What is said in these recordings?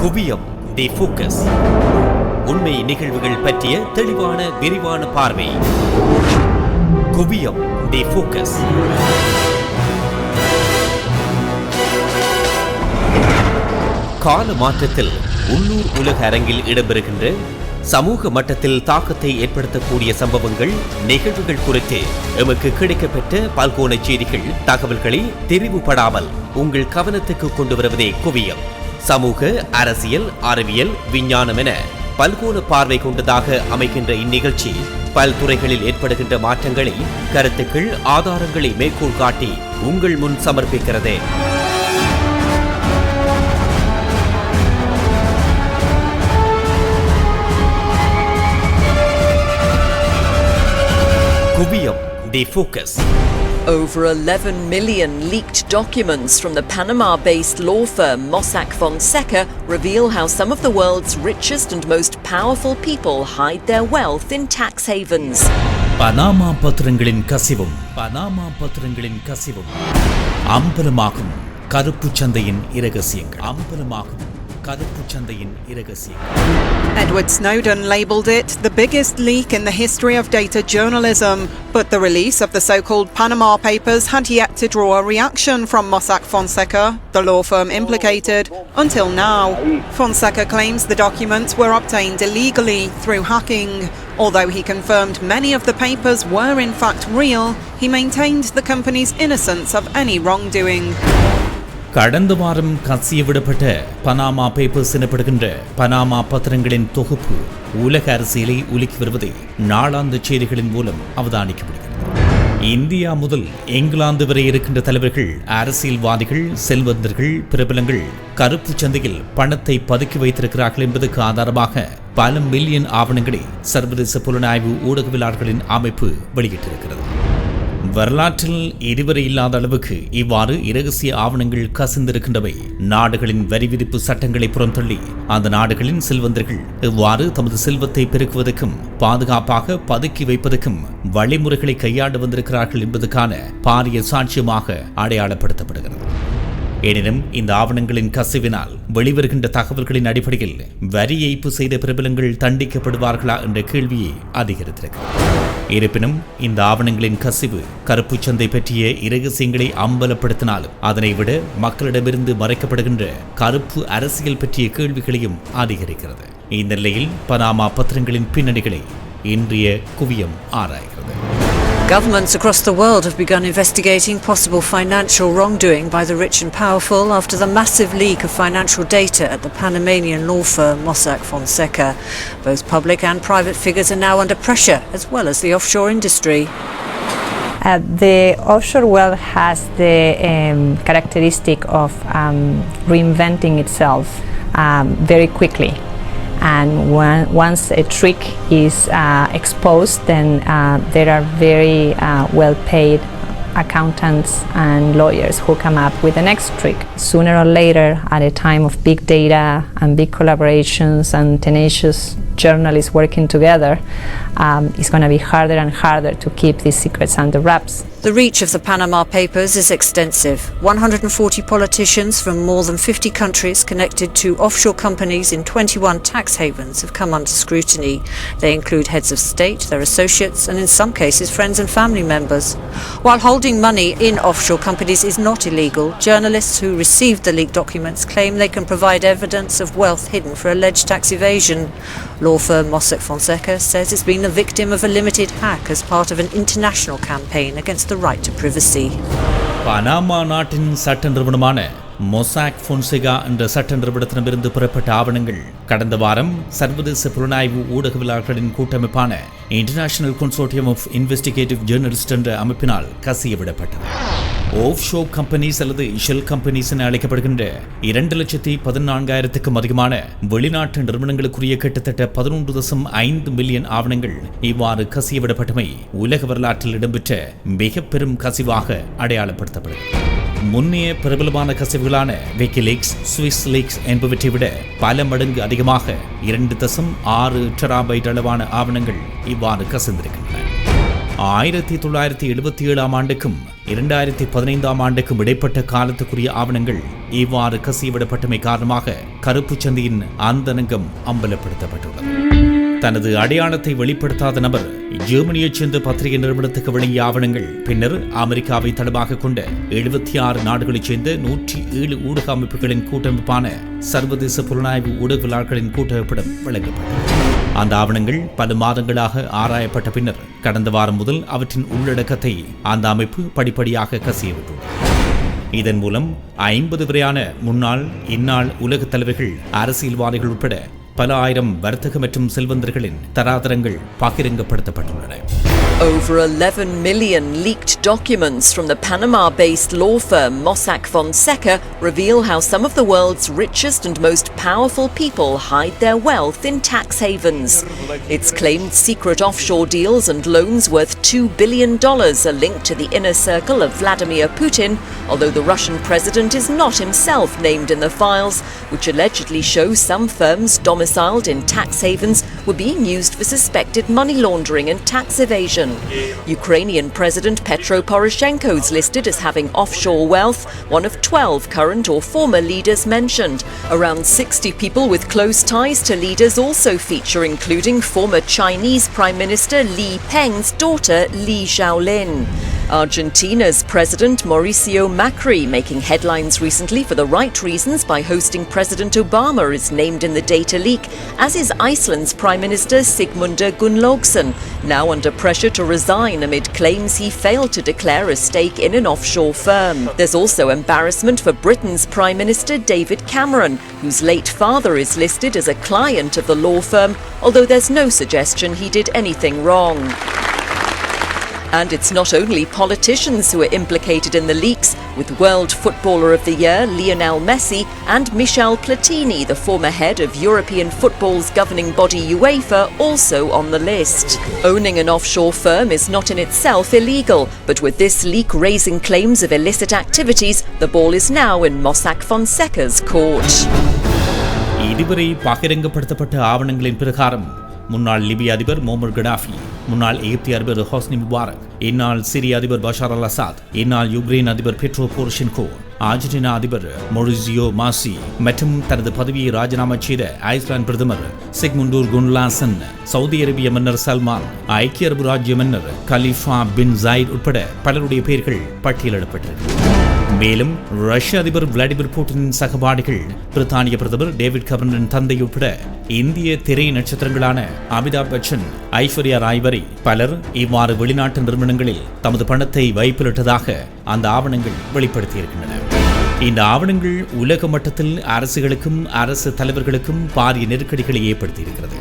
குவியம் தி ஃபோக்கஸ். உண்மை நிகழ்வுகள் பற்றிய தெளிவான விரிவான பார்வை. குவியம் தி ஃபோக்கஸ். கால மாற்றத்தில் உள்ளூர் உலக அரங்கில் இடம்பெறுகின்ற சமூக மட்டத்தில் தாக்கத்தை ஏற்படுத்தக்கூடிய சம்பவங்கள், நிகழ்வுகள் குறித்து எமக்கு கிடைக்கப்பெற்ற பல்கோண செய்திகள், தகவல்களை தெரிவுபடாமல் உங்கள் கவனத்துக்கு கொண்டு வருவதே குவியம். சமூக, அரசியல், அறிவியல், விஞ்ஞானம் என பல்கோண பார்வை கொண்டதாக அமைகின்ற இந்நிகழ்ச்சி பல்துறைகளில் ஏற்படுகின்ற மாற்றங்களை, கருத்துக்கள், ஆதாரங்களை மேற்கோள் காட்டி உங்கள் முன் சமர்ப்பிக்கிறது. Kuviyam TheFocus. Over 11 million leaked documents from the Panama-based law firm MossackFonseca reveal how some of the world's richest and most powerful people hide their wealth in tax havens. Panama பத்திரங்களின் கசிவும் அம்பலமாகும் கருப்பு சந்தையின் இரகசியங்கள். Edward Snowden labelled it the biggest leak in the history of data journalism, but the release of the so-called Panama Papers had yet to draw a reaction from MossackFonseca, the law firm implicated, until now. Fonseca claims the documents were obtained illegally through hacking. Although he confirmed many of the papers were in fact real, he maintained the company's innocence of any wrongdoing. கடந்த வாரம் கசியவிடப்பட்ட Panama papers எனப்படுகின்ற Panama பத்திரங்களின் தொகுப்பு உலக அரசியலை உலுக்கி வருவதை நாளாந்த செய்திகளின் மூலம் அவதானிக்கப்படுகிறது. இந்தியா முதல் இங்கிலாந்து வரை இருக்கின்ற தலைவர்கள், அரசியல்வாதிகள், செல்வந்தர்கள், பிரபலங்கள் கருப்பு சந்தையில் பணத்தை பதுக்கி வைத்திருக்கிறார்கள் என்பதற்கு ஆதாரமாக பல மில்லியன் ஆவணங்களை சர்வதேச புலனாய்வு ஊடகவியலாளர்களின் அமைப்பு வெளியிட்டிருக்கிறது. வரலாற்றில் இதுவரை இல்லாத அளவுக்கு இவ்வாறு இரகசிய ஆவணங்கள் கசிந்திருக்கின்றவை நாடுகளின் வரி விதிப்பு சட்டங்களை புறந்தள்ளி அந்த நாடுகளின் செல்வந்தர்கள் இவ்வாறு தமது செல்வத்தை பெருக்குவதற்கும் பாதுகாப்பாக பதுக்கி வைப்பதற்கும் வழிமுறைகளை கையாண்டு வந்திருக்கிறார்கள் என்பதற்கான பாரிய சாட்சியமாக அடையாளப்படுத்தப்படுகிறது. எனினும் இந்த ஆவணங்களின் கசிவினால் வெளிவருகின்ற தகவல்களின் அடிப்படையில் வரி ஏய்ப்பு செய்த பிரபலங்கள் தண்டிக்கப்படுவார்களா என்ற கேள்வியை அதிகரித்திருக்கிறது. இருப்பினும் இந்த ஆவணங்களின் கசிவு கருப்பு சந்தை பற்றிய இரகசியங்களை அம்பலப்படுத்தினாலும் அதனை விட மக்களிடமிருந்து மறைக்கப்படுகின்ற கருப்பு அரசியல் பற்றிய கேள்விகளையும் அதிகரிக்கிறது. இந்த நிலையில் பனாமா பத்திரங்களின் பின்னணிகளை இன்றைய குவியம் ஆராய்கிறது. Governments across the world have begun investigating possible financial wrongdoing by the rich and powerful after the massive leak of financial data at the Panamanian law firm MossackFonseca. Both public and private figures are now under pressure, as well as the offshore industry. The offshore world has the characteristic of reinventing itself very quickly. And once a trick is exposed, then there are very well-paid accountants and lawyers who come up with the next trick. Sooner or later, at a time of big data and big collaborations and tenacious journalists working together, it's going to be harder and harder to keep these secrets under wraps. The reach of the Panama Papers is extensive. 140 politicians from more than 50 countries connected to offshore companies in 21 tax havens have come under scrutiny. They include heads of state, their associates, and in some cases friends and family members. While holding money in offshore companies is not illegal, journalists who received the leaked documents claim they can provide evidence of wealth hidden for alleged tax evasion. Law firm MossackFonseca says it's been the victim of a limited hack as part of an international campaign against the right to privacy. Panama நாட்டின் சட்ட நிறுவனமான MossackFonseca என்ற சட்ட நிறுவனத்திடமிருந்து பெறப்பட்ட ஆவணங்கள் கடந்த வாரம் சர்வதேச புலனாய்வு ஊடகவியலாளர்களின் கூட்டமைப்பான international consortium of investigative journalist என்ற அமைப்பினால் கசியவிடப்பட்டது. ஆஃப் ஷோர் கம்பெனிஸ் அல்லது ஷெல் கம்பெனிஸ் என அழைக்கப்படுகின்ற 2,14,000க்கும் அதிகமான வெளிநாட்டு நிறுவனங்களுக்குரிய கிட்டத்தட்ட 11.5 மில்லியன் ஆவணங்கள் இவ்வாறு கசியவிடப்பட்டமை உலக வரலாற்றில் இடம்பெற்ற மிக பெரும் கசிவாக அடையாளப்படுத்தப்படுகிறது. முன்னைய பிரபலமான கசிவுகளான விக்கிலீக்ஸ், ஸ்விஸ் லீக்ஸ் என்பவற்றை விட பல மடங்கு அதிகமாக 2.6 டெராபைட் அளவான ஆவணங்கள் இவ்வாறு கசிந்திருக்கின்றன. 1977 ஆண்டுக்கும் 2015 ஆண்டுக்கும் இடைப்பட்ட காலத்துக்குரிய ஆவணங்கள் இவ்வாறு கசியவிடப்பட்டமை காரணமாக கருப்பு சந்தையின் அந்தரங்கம் அம்பலப்படுத்தப்பட்டுள்ளது. தனது அடையாளத்தை வெளிப்படுத்தாத நபர் ஜெர்மனியைச் சேர்ந்த பத்திரிகை நிறுவனத்துக்கு வழங்கிய ஆவணங்கள் பின்னர் அமெரிக்காவை தளமாக கொண்ட 76 நாடுகளைச் சேர்ந்த 107 ஊடக அமைப்புகளின் கூட்டமைப்பான சர்வதேச புலனாய்வு ஊடகவியலாளர்களின் கூட்டமைப்பிடம் வழங்கப்பட்டது. அந்த ஆவணங்கள் பல மாதங்களாக ஆராயப்பட்ட பின்னர் கடந்த வாரம் முதல் அவற்றின் உள்ளடக்கத்தை அந்த அமைப்பு படிப்படியாக கசியவிட்டுள்ளது. இதன் மூலம் 50 வரையான முன்னாள் இந்நாள் உலகத் தலைவர்கள், அரசியல்வாதிகள் உட்பட பல ஆயிரம் வர்த்தக மற்றும் செல்வந்தர்களின் தராதரங்கள் பகிரங்கப்படுத்தப்பட்டுள்ளன. Over 11 million leaked documents from the Panama-based law firm MossackFonseca reveal how some of the world's richest and most powerful people hide their wealth in tax havens. Its claimed secret offshore deals and loans worth $2 billion are linked to the inner circle of Vladimir Putin, although the Russian president is not himself named in the files, which allegedly show some firms domiciled in tax havens were being used for suspected money laundering and tax evasion. Ukrainian President PetroPoroshenko is listed as having offshore wealth, one of 12 current or former leaders mentioned. Around 60 people with close ties to leaders also feature, including former Chinese Prime Minister Li Peng's daughter Li Xiaolin. Argentina's President Mauricio Macri, making headlines recently for the right reasons by hosting President Obama, is named in the data leak, as is Iceland's Prime Minister Sigmundur Gunnlaugsson, now under pressure to resign amid claims he failed to declare a stake in an offshore firm. There's also embarrassment for Britain's Prime Minister DavidCameron, whose late father is listed as a client of the law firm, although there's no suggestion he did anything wrong. And it's not only politicians who are implicated in the leaks, with World Footballer of the Year Lionel Messi and Michel Platini, the former head of European football's governing body UEFA, also on the list. Owning an offshore firm is not in itself illegal, but with this leak raising claims of illicit activities, the ball is now in MossackFonseca's court. இதுவரை பகிரங்கப்படுத்தப்பட்ட ஆவணங்களின் பிரகாரம் முன்னாள் லிபிய அதிபர் Mohammed Gaddafi, முன்னாள் எகிப்திய அதிபர் Hosni Mubarak, இந்நாள் சிரிய அதிபர் பஷார்-அல்-அசாத், இந்நாள் யுக்ரைன் அதிபர் பெட்ரோபோரோஷென்கோ, அர்ஜென்டினா அதிபர் மொரிசியோ மாசி மற்றும் தனது பதவியை ராஜினாமா செய்த ஐஸ்லாந்து பிரதமர் சிக்முண்டூர் குன்லாசன், சவுதி அரேபிய மன்னர் சல்மான், ஐக்கிய அரபு ராஜ்ய மன்னர் கலிஃபா பின் ஜாயித் உட்பட பலருடைய பெயர்கள் பட்டியலிடப்பட்டிருக்கிறது. மேலும் ரஷ்ய அதிபர் விளாடிமிர் புட்டினின் சகபாடிகள், பிரித்தானிய பிரதமர் டேவிட் கேமரனின் தந்தை உட்பட இந்திய திரை நட்சத்திரங்களான அமிதாப் பச்சன், ஐஸ்வர்யா ராய் வரை பலர் இவ்வாறு வெளிநாட்டு நிறுவனங்களில் தமது பணத்தை வைப்பிலிட்டதாக அந்த ஆவணங்கள் வெளிப்படுத்தியிருக்கின்றன. இந்த ஆவணங்கள் உலக மட்டத்தில் அரசுகளுக்கும் அரசு தலைவர்களுக்கும் பாரிய நெருக்கடிகளை ஏற்படுத்தியிருக்கிறது.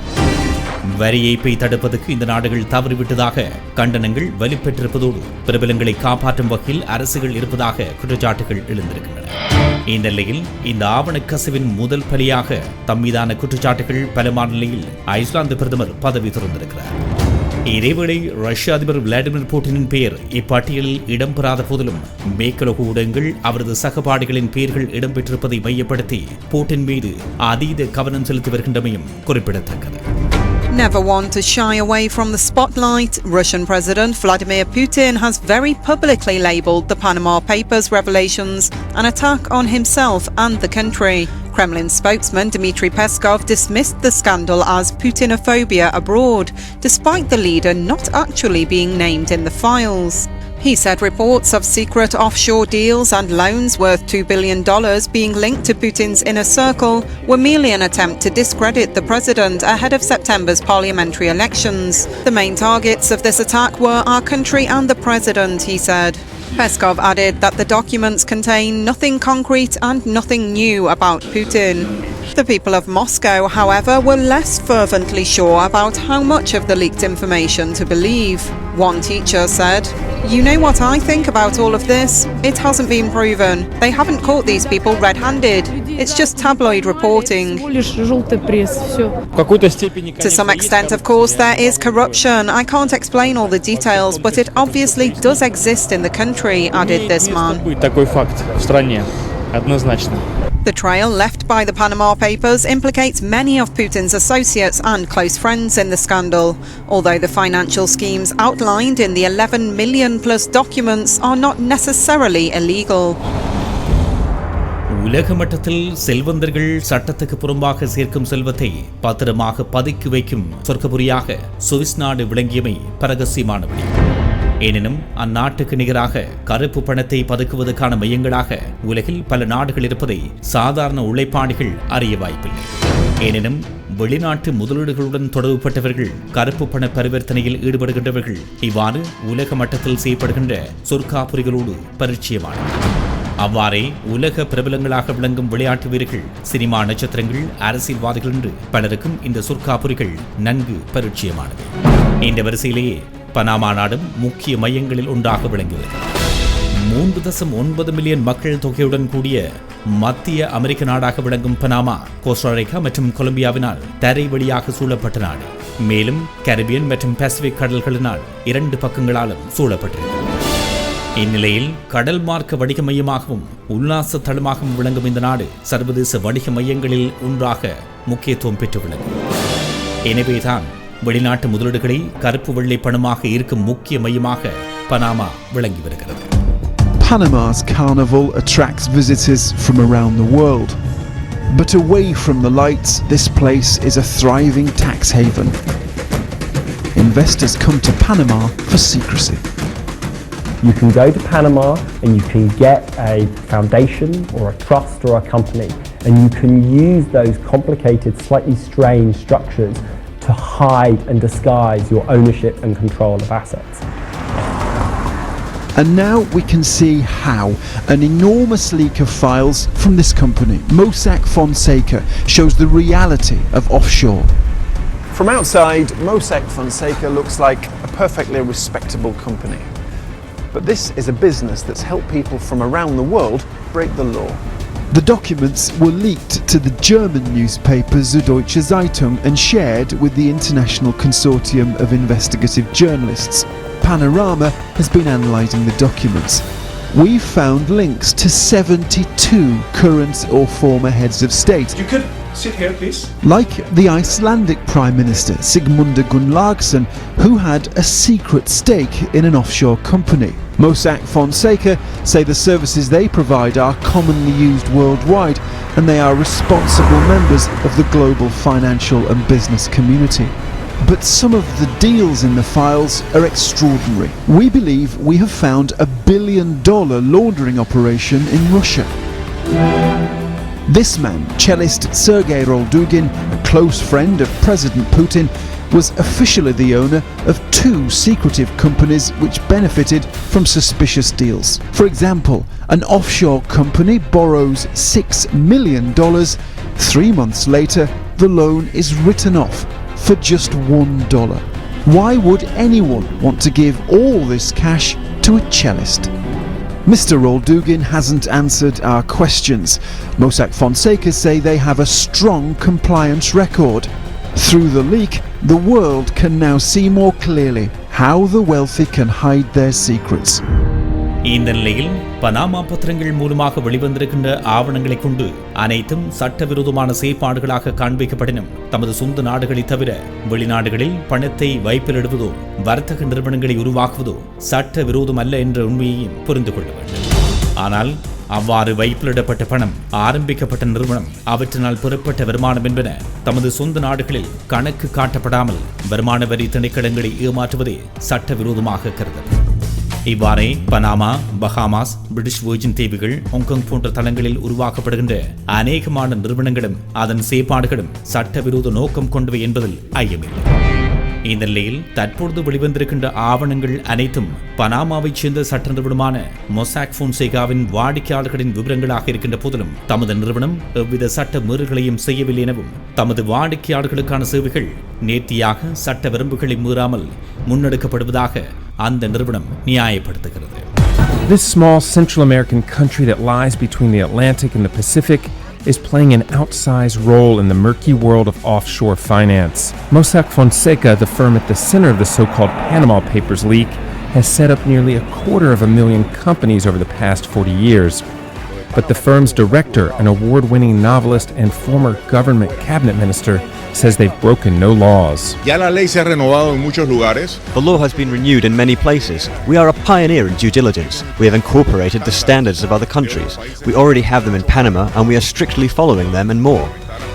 வரி ஏய்ப்பை தடுப்பதற்கு இந்த நாடுகள் தவறிவிட்டதாக கண்டனங்கள் வலுப்பெற்றிருப்பதோடு பிரபலங்களை காப்பாற்றும் வகையில் அரசுகள் இருப்பதாக குற்றச்சாட்டுகள் எழுந்திருக்கின்றன. இந்த நிலையில் இந்த ஆவண கசிவின் முதல் பலியாக தம்மீதான குற்றச்சாட்டுகள் பலமான நிலையில் ஐஸ்லாந்து பிரதமர் பதவி துறந்திருக்கிறார். இதேவேளை ரஷ்ய அதிபர் விளாடிமிர் புட்டினின் பெயர் இப்பட்டியலில் இடம்பெறாத போதிலும் மேற்குலக ஊடகங்கள் அவரது சகபாடிகளின் பெயர்கள் இடம்பெற்றிருப்பதை மையப்படுத்தி புட்டின் மீது அதீத கவனம் செலுத்தி வருகின்றமையும் குறிப்பிடத்தக்கது. Never one to shy away from the spotlight, Russian President Vladimir Putin has very publicly labelled the Panama Papers revelations an attack on himself and the country. Kremlin spokesman Dmitry Peskov dismissed the scandal as Putinophobia abroad, despite the leader not actually being named in the files. He said reports of secret offshore deals and loans worth $2 billion being linked to Putin's inner circle were merely an attempt to discredit the president ahead of September's parliamentary elections. The main targets of this attack were our country and the president, he said. Peskov added that the documents contain nothing concrete and nothing new about Putin. The people of Moscow, however, were less fervently sure about how much of the leaked information to believe. One teacher said, "You know what I think about all of this? It hasn't been proven. They haven't caught these people red-handed. It's just tabloid reporting." To some extent, of course, there is corruption. I can't explain all the details, but it obviously does exist in the country, added this man. однозначно. The trail left by the Panama Papers implicates many of Putin's associates and close friends in the scandal, although the financial schemes outlined in the 11 million plus documents are not necessarily illegal. உலக மட்டத்தில் செல்வந்தர்கள் சட்டத்துக்கு புறம்பாக சேர்க்கும் செல்வத்தை பத்திரமாக பதுக்கி வைக்கும் சொர்க்கபுரியாக சுவிஸ் நாடு விளங்கியமை பரகசியமானபடி. எனினும் அந்நாட்டுக்கு நிகராக கருப்பு பணத்தை பதுக்குவதற்கான மையங்களாக உலகில் பல நாடுகள் இருப்பதை சாதாரண உழைப்பாளிகள் அறிய வாய்ப்பில்லை. எனினும் வெளிநாட்டு முதலீடுகளுடன் தொடர்புபட்டவர்கள், கருப்பு பண பரிவர்த்தனையில் ஈடுபடுகின்றவர்கள் இவ்வாறு உலக மட்டத்தில் செய்யப்படுகின்ற சொற்காப்புரிகளோடு பரிச்சயமானவர். அவ்வாறே உலக பிரபலங்களாக விளங்கும் விளையாட்டு வீரர்கள், சினிமா நட்சத்திரங்கள், அரசியல்வாதிகள் என்று பலருக்கும் இந்த சொற்காப்புரிகள் நன்கு பரிச்சயமானவை. இந்த வரிசையிலேயே பனாமா நாடும் முக்கிய மையங்களில் ஒன்றாக விளங்குகிறது. 3.9 மில்லியன் மக்கள் தொகையுடன் கூடிய மத்திய அமெரிக்க நாடாக விளங்கும் பனாமா, கோஸ்டாரிக்கா மற்றும் கொலம்பியாவினால் தரை வழியாக சூழப்பட்ட நாடு. மேலும் கரிபியன் மற்றும் பசிபிக் கடல்களினால் இரண்டு பக்கங்களாலும் சூழப்பட்டிருக்கிறது. இந்நிலையில் கடல் மார்க்க வணிக மையமாகவும் உல்லாச தளமாகவும் விளங்கும் இந்த நாடு சர்வதேச வணிக மையங்களில் ஒன்றாக முக்கியத்துவம் பெற்று விளங்கும். எனவேதான் வெளிநாட்டு முதலீடுகளை கருப்பு வெள்ளை பணமாக இருக்கும் முக்கிய மையமாக பனாமா விளங்கி வருகிறது. Panama's carnival attracts visitors from around the world. But away from the lights, this place is a thriving tax haven. Investors come to Panama for secrecy. You can go to Panama and you can get a foundation or a trust or a company, and you can use those complicated, slightly strange structures to hide and disguise your ownership and control of assets. And now we can see how an enormous leak of files from this company, MossackFonseca, shows the reality of offshore. From outside, MossackFonseca looks like a perfectly respectable company. But this is a business that's helped people from around the world break the law. The documents were leaked to the German newspaper Süddeutsche Zeitung and shared with the international consortium of investigative journalists. Panorama has been analysing the documents. We've found links to 72 current or former heads of state. You could sit here, please. Like the Icelandic Prime Minister Sigmundur Gunnlaugsson, who had a secret stake in an offshore company. MossackFonseca say the services they provide are commonly used worldwide, and they are responsible members of the global financial and business community. But some of the deals in the files are extraordinary. We believe we have found $1 billion laundering operation in Russia. This man, cellist Sergei Roldugin, a close friend of President Putin, was officially the owner of 2 secretive companies which benefited from suspicious deals. For example, an offshore company borrows $6 million. 3 months later, the loan is written off for just $1. Why would anyone want to give all this cash to a cellist? Mr. Roldugin hasn't answered our questions. MossackFonseca say they have a strong compliance record. Through the leak, the world can now see more clearly how the wealthy can hide their secrets. இந்த நிலையில் Panama பத்திரங்கள் மூலமாக வெளிவந்திருக்கின்ற ஆவணங்களை கொண்டு அனைத்தும் சட்டவிரோதமான செயற்பாடுகளாக காண்பிக்கப்படினும் தமது சொந்த நாடுகளை தவிர வெளிநாடுகளில் பணத்தை வைப்பிலிடுவதோ வர்த்தக நிறுவனங்களை உருவாக்குவதோ சட்டவிரோதம் அல்ல என்ற உண்மையையும் புரிந்து கொள்ள வேண்டும். ஆனால் அவ்வாறு வைப்பிலிடப்பட்ட பணம், ஆரம்பிக்கப்பட்ட நிறுவனம், அவற்றினால் பெறப்பட்ட வருமானம் என்பன தமது சொந்த நாடுகளில் கணக்கு காட்டப்படாமல் வருமான வரி திணைக்களங்களை ஏமாற்றுவதே சட்டவிரோதமாக கருதப்படும். இவ்வாறே பனாமா, பஹாமாஸ், பிரிட்டிஷ் வெர்ஜின் தீவுகள், ஹாங்காங் போன்ற தளங்களில் உருவாக்கப்படுகின்ற அநேகமான நிறுவனங்களும் அதன் செயற்பாடுகளும் சட்டவிரோத நோக்கம் கொண்டவை என்பதில் ஐயமில்லை. இந்த நிலையில் தற்பொழுது வெளிவந்திருக்கின்ற ஆவணங்கள் அனைத்தும் பனாமாவைச் சேர்ந்த சட்ட நிறுவனமான மொசாக்ஃபோன்சேகாவின் வாடிக்கையாளர்களின் விவரங்களாக இருக்கின்ற போதிலும் தமது நிறுவனம் எவ்வித சட்ட மீறல்களையும் செய்யவில்லை எனவும் தமது வாடிக்கையாளர்களுக்கான சேவைகள் நேர்த்தியாக சட்ட வரம்புகளை மீறாமல் முன்னெடுக்கப்படுவதாக அந்த நிறுவனம் நியாயப்படுத்துகிறது. This small Central American country that lies between the Atlantic and the Pacific is playing an outsized role in the murky world of offshore finance. MossackFonseca, the firm at the center of the so-called Panama Papers leak, has set up nearly 250,000 companies over the past 40 years. But the firm's director, an award-winning novelist and former government cabinet minister, says they've broken no laws. Ya la ley se ha renovado en muchos lugares. The law has been renewed in many places. We are a pioneer in due diligence. We have incorporated the standards of other countries. We already have them in Panama, and we are strictly following them and more.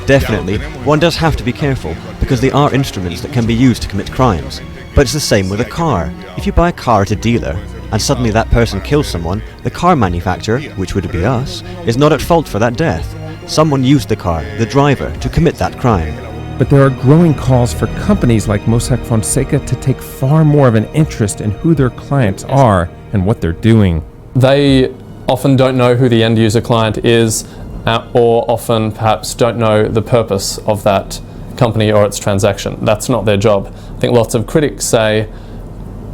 Definitely, one does have to be careful, because they are instruments that can be used to commit crimes. But it's the same with a car. If you buy a car at a dealer, and suddenly that person kills someone, the car manufacturer, which would be us, is not at fault for that death. Someone used the car, the driver, to commit that crime. But there are growing calls for companies like MossackFonseca to take far more of an interest in who their clients are and what they're doing. They often don't know who the end user client is, or often perhaps don't know the purpose of that company or its transaction. That's not their job. I think lots of critics say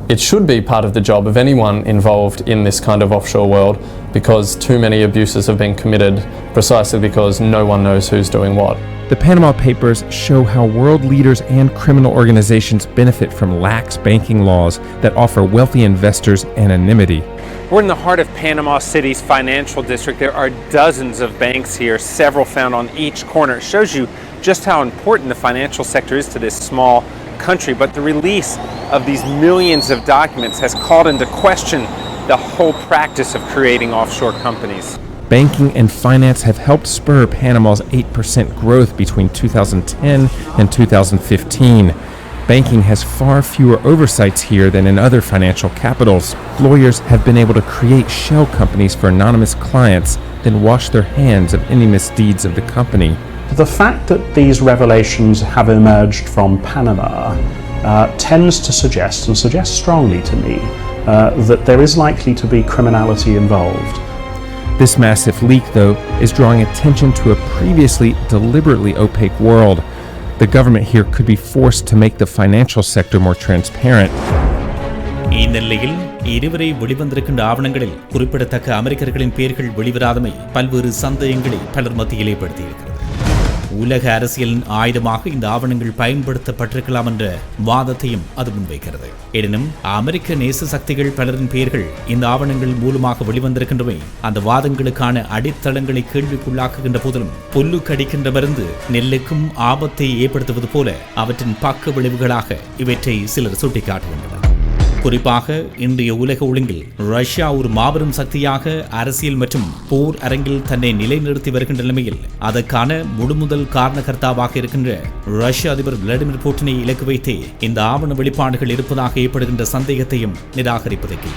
it should be part of the job of anyone involved in this kind of offshore world, because too many abuses have been committed precisely because no one knows who's doing what. The Panama Papers show how world leaders and criminal organizations benefit from lax banking laws that offer wealthy investors anonymity. We're in the heart of Panama City's financial district. There are dozens of banks here, several found on each corner. It shows you just how important the financial sector is to this small country. But the release of these millions of documents has called into question the whole practice of creating offshore companies. Banking and finance have helped spur Panama's 8% growth between 2010 and 2015. Banking has far fewer oversights here than in other financial capitals. Lawyers have been able to create shell companies for anonymous clients, then wash their hands of any misdeeds of the company. The fact that these revelations have emerged from Panama tends to suggest, and suggests strongly to me, that there is likely to be criminality involved. This massive leak, though, is drawing attention to a previously deliberately opaque world. The government here could be forced to make the financial sector more transparent. இந்நிலையில் இதுவரை வெளிவந்திருக்கின்ற ஆவணங்களில் குறிப்பிடத்தக்க அமெரிக்கர்களின் பெயர்கள் வெளிவராதமை பல்வேறு சந்தேகங்களை பலர் மத்தியில் ஏற்படுத்தியிருக்கிறது. உலக அரசியலின் ஆயுதமாக இந்த ஆவணங்கள் பயன்படுத்தப்பட்டிருக்கலாம் என்ற வாதத்தையும் அது முன்வைக்கிறது. எனினும் அமெரிக்க நேச சக்திகள் பலரின் பெயர்கள் இந்த ஆவணங்கள் மூலமாக வெளிவந்திருக்கின்றவை அந்த வாதங்களுக்கான அடித்தளங்களை கேள்விக்குள்ளாக்குகின்ற போதிலும் புல்லு கடிக்கின்ற மருந்து நெல்லுக்கும் ஆபத்தை ஏற்படுத்துவது போல அவற்றின் பக்க விளைவுகளாக இவற்றை சிலர் சுட்டிக்காட்டுகின்றனர். குறிப்பாக இன்றைய உலக ஒழுங்கில் ரஷ்யா ஒரு மாபெரும் சக்தியாக அரசியல் மற்றும் போர் அரங்கில் தன்னை நிலைநிறுத்தி வருகின்ற நிலைமையில் அதற்கான முழுமுதல் காரணகர்த்தாவாக இருக்கின்ற ரஷ்ய அதிபர் விளாடிமிர் புட்டினை இலக்கு வைத்தே இந்த ஆவண வெளிப்பாடுகள் இருப்பதாக ஏற்படுகின்ற சந்தேகத்தையும் நிராகரிப்பதற்கு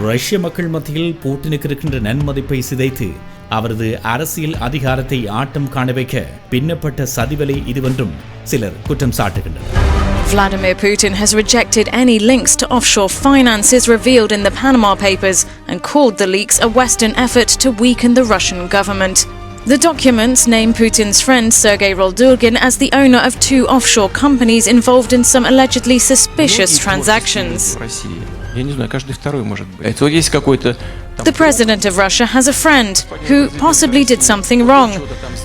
ரஷ்ய மக்கள் மத்தியில் புட்டினுக்கு இருக்கின்ற நன்மதிப்பை சிதைத்து அவரது அரசியல் அதிகாரத்தை ஆட்டம் காண வைக்க பின்னப்பட்ட சதிவலை இதுவென்றும் சிலர் குற்றம் சாட்டுகின்றனர். Vladimir Putin has rejected any links to offshore finances revealed in the Panama Papers and called the leaks a Western effort to weaken the Russian government. The documents name Putin's friend Sergei Roldugin as the owner of 2 offshore companies involved in some allegedly suspicious transactions. The president of Russia has a friend who possibly did something wrong.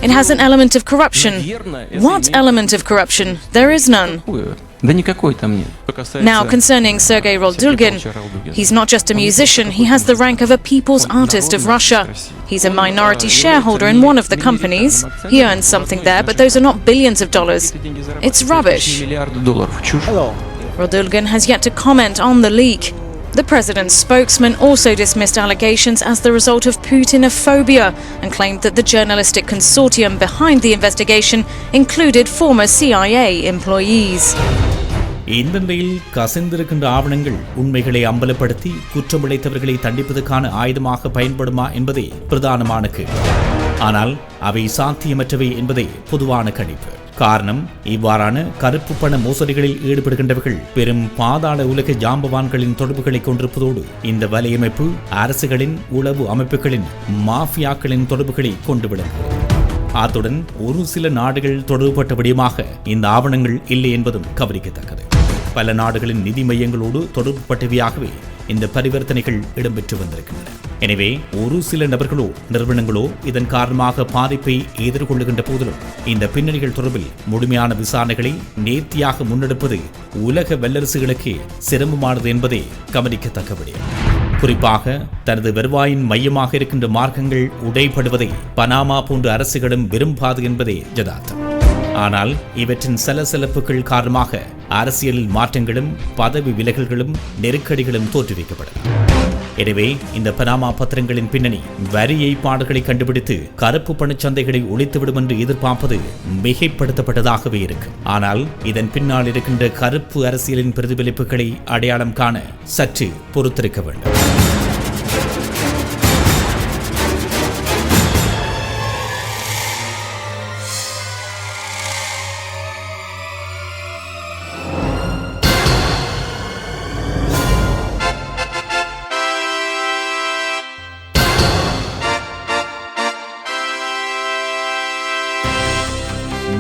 It has an element of corruption. What element of corruption? There is none. Now, concerning Sergei Roldugin, he's not just a musician, he has the rank of a people's artist of Russia. He's a minority shareholder in one of the companies. He earns something there, but those are not billions of dollars. It's rubbish. Roldugin has yet to comment on the leak. The president's spokesman also dismissed allegations as the result of Putinophobia and claimed that the journalistic consortium behind the investigation included former CIA employees. இந்த நிலையில் கசிந்திருக்கின்ற ஆவணங்கள் உண்மைகளை அம்பலப்படுத்தி குற்றமிழைத்தவர்களை தண்டிப்பதற்கான ஆயுதமாக பயன்படுமா என்பதே பிரதானமான கேள்வி. ஆனால் அவை சாத்தியமற்றவை என்பதே பொதுவான கணிப்பு. காரணம், இவ்வாறான கருப்பு பண மோசடிகளில் ஈடுபடுகின்றவர்கள் பெரும் பாதாள உலக ஜாம்பவான்களின் தொடர்புகளை கொண்டிருப்பதோடு இந்த வலையமைப்பு அரசுகளின் உளவு அமைப்புகளின் மாஃபியாக்களின் தொடர்புகளை கொண்டு விளங்குகிறது. அத்துடன் ஒரு சில நாடுகள் தொடர்புபட்ட விடயமாக இந்த ஆவணங்கள் இல்லை என்பதும் கவனிக்கத்தக்கது. பல நாடுகளின் நிதி மையங்களோடு தொடர்புபட்டவையாகவே இந்த பரிவர்த்தனைகள் இடம்பெற்று வந்திருக்கின்றன. எனவே ஒரு சில நபர்களோ நிறுவனங்களோ இதன் காரணமாக பாதிப்பை எதிர்கொள்ளுகின்ற போதிலும் இந்த பின்னணிகள் தொடர்பில் முழுமையான விசாரணைகளை நேர்த்தியாக முன்னெடுப்பது உலக வல்லரசுகளுக்கே சிரமமானது என்பதே கவனிக்கத்தக்க விடயம். குறிப்பாக தனது வருவாயின் மையமாக இருக்கின்ற மார்க்கங்கள் உடைபடுவதை பனாமா போன்ற அரசுகளும் விரும்பாது என்பதே யதார்த்தம். ஆனால் இவற்றின் சலசலப்புகள் காரணமாக அரசியலில் மாற்றங்களும் பதவி விலகல்களும் நெருக்கடிகளும் தோற்றுவிக்கப்படும். எனவே இந்த பனாமா பத்திரங்களின் பின்னணி வரி ஏய்ப்பாடுகளை கண்டுபிடித்து கருப்பு பணச்சந்தைகளை ஒழித்துவிடும் என்று எதிர்பார்ப்பது மிகைப்படுத்தப்பட்டதாகவே இருக்கும். ஆனால் இதன் பின்னால் இருக்கின்ற கருப்பு அரசியலின் பிரதிபலிப்புகளை அடையாளம் காண சற்று பொறுத்திருக்க வேண்டும்.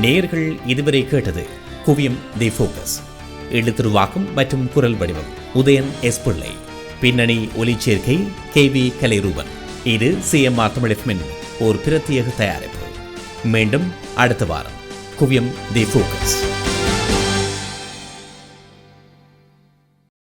நேர்கள் இதுவரை கேட்டது குவியம் தி ஃபோக்கஸ். எழுத்துருவாக்கம் மற்றும் குரல் வடிவம் உதயன் எஸ். பிள்ளை. பின்னணி ஒலிச்சேர்க்கை KV கலைரூபன். இது CMR தமிழ் FM ஒரு பிரத்யேக தயாரிப்பு. மீண்டும் அடுத்த வாரம் குவியம் தி ஃபோக்கஸ்.